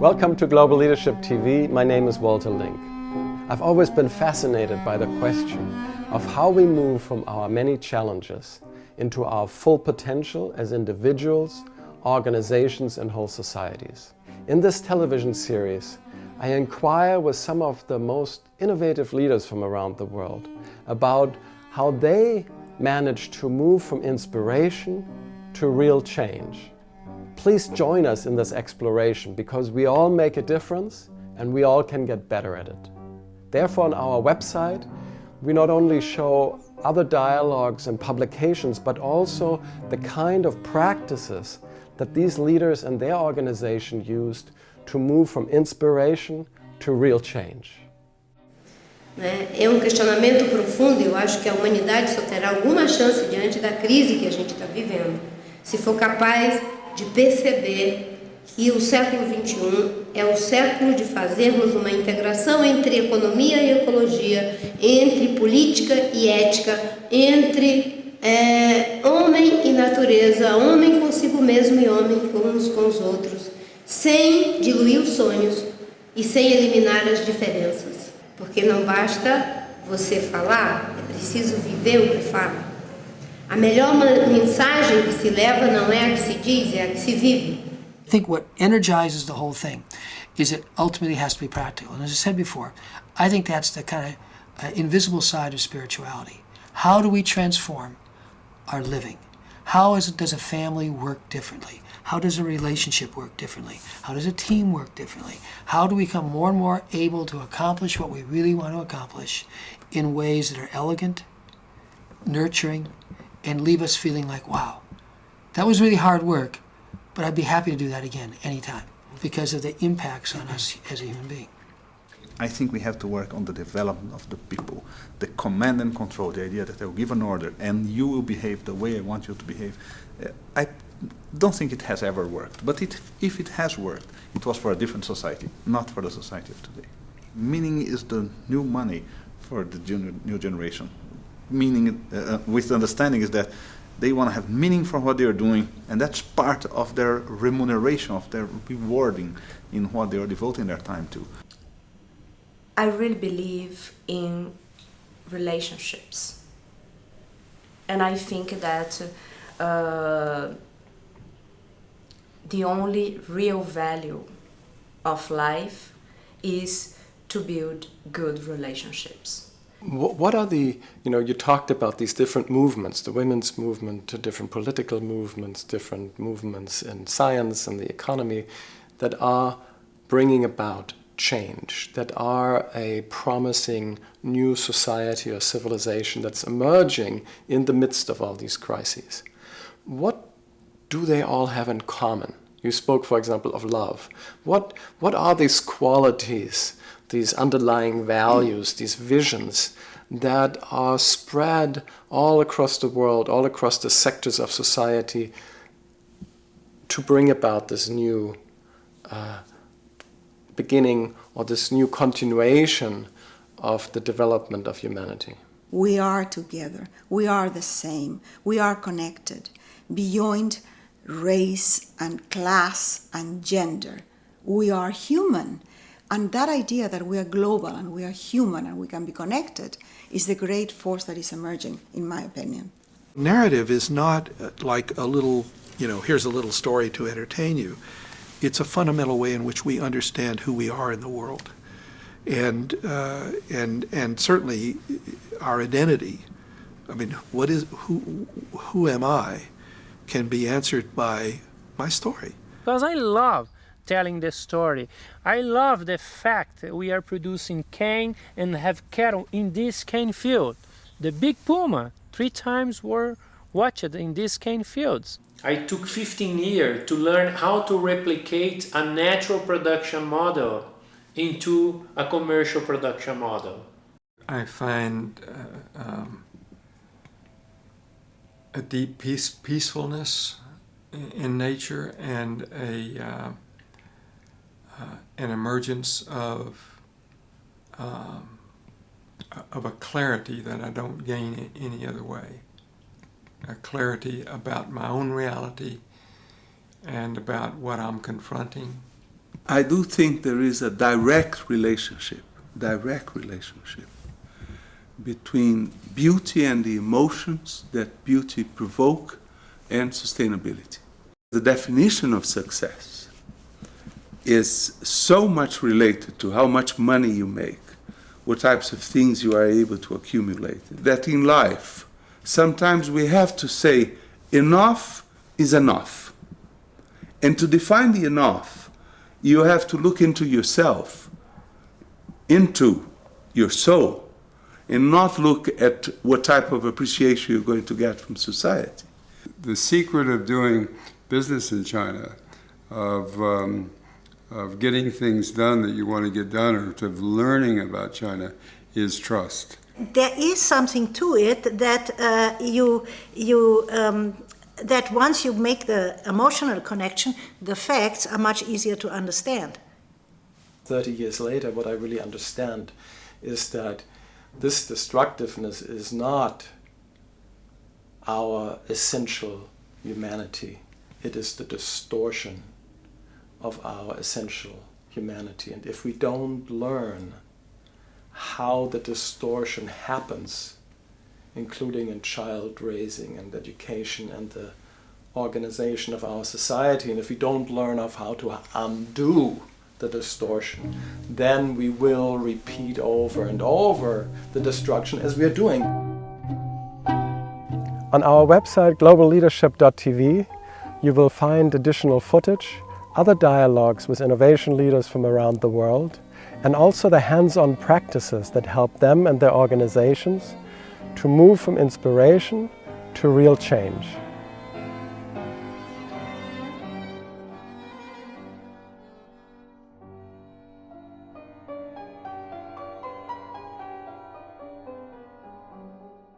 Welcome to Global Leadership TV. My name is Walter Link. I've always been fascinated by the question of how we move from our many challenges into our full potential as individuals, organizations, and whole societies. In this television series, I inquire with some of the most innovative leaders from around the world about how they manage to move from inspiration to real change. Please join us in this exploration because we all make a difference and we all can get better at it. Therefore, on our website, we not only show other dialogues and publications, but also the kind of practices that these leaders and their organization used to move from inspiration to real change. É questionamento profundo e eu acho que a humanidade só terá alguma chance diante da crise que a gente está vivendo, se for capaz de perceber que o século XXI é o século de fazermos uma integração entre economia e ecologia, entre política e ética, entre homem e natureza, homem consigo mesmo e homem uns com os outros, sem diluir os sonhos e sem eliminar as diferenças. Porque não basta você falar, é preciso viver o que fala. A melhor mensagem que se leva não é a que se diz, é a que se vive. I think what energizes the whole thing is it ultimately has to be practical. And as I said before, I think that's the kind of invisible side of spirituality. How do we transform our living? How does a family work differently? How does a relationship work differently? How does a team work differently? How do we become more and more able to accomplish what we really want to accomplish in ways that are elegant, nurturing, and leave us feeling like, wow, that was really hard work, but I'd be happy to do that again anytime because of the impacts on us as a human being. I think we have to work on the development of the people, the command and control, the idea that I will give an order and you will behave the way I want you to behave. I don't think it has ever worked, but if it has worked, it was for a different society, not for the society of today. Meaning is the new money for the new generation. Meaning, with the understanding is that they want to have meaning for what they are doing, and that's part of their remuneration, of their rewarding in what they are devoting their time to. I really believe in relationships, and I think that the only real value of life is to build good relationships. What are you talked about these different movements, the women's movement, different political movements, different movements in science and the economy that are bringing about change, that are a promising new society or civilization that's emerging in the midst of all these crises. What do they all have in common? You spoke, for example, of love. What are these qualities, these underlying values, these visions that are spread all across the world, all across the sectors of society to bring about this new beginning or this new continuation of the development of humanity? We are together. We are the same. We are connected beyond race and class and gender. We are human. And that idea that we are global and we are human and we can be connected is the great force that is emerging, in my opinion. Narrative is not like a little, here's a little story to entertain you. It's a fundamental way in which we understand who we are in the world. And certainly our identity, who am I, can be answered by my story. Because I love telling the story. I love the fact that we are producing cane and have cattle in this cane field. The big puma 3 times were watched in these cane fields. I took 15 years to learn how to replicate a natural production model into a commercial production model. I find a deep peacefulness in nature and an emergence of a clarity that I don't gain any other way. A clarity about my own reality and about what I'm confronting. I do think there is a direct relationship between beauty and the emotions that beauty provoke and sustainability. The definition of success is so much related to how much money you make, what types of things you are able to accumulate, that in life, sometimes we have to say enough is enough. And to define the enough, you have to look into yourself, into your soul, and not look at what type of appreciation you're going to get from society. The secret of doing business in China, of getting things done that you want to get done, or of learning about China, is trust. There is something to it that that once you make the emotional connection, the facts are much easier to understand. 30 years later, what I really understand is that this destructiveness is not our essential humanity. It is the distortion of our essential humanity. And if we don't learn how the distortion happens, including in child raising and education and the organization of our society, and if we don't learn of how to undo the distortion, then we will repeat over and over the destruction as we are doing. On our website globalleadership.tv you will find additional footage, other dialogues with innovation leaders from around the world, and also the hands-on practices that help them and their organizations to move from inspiration to real change.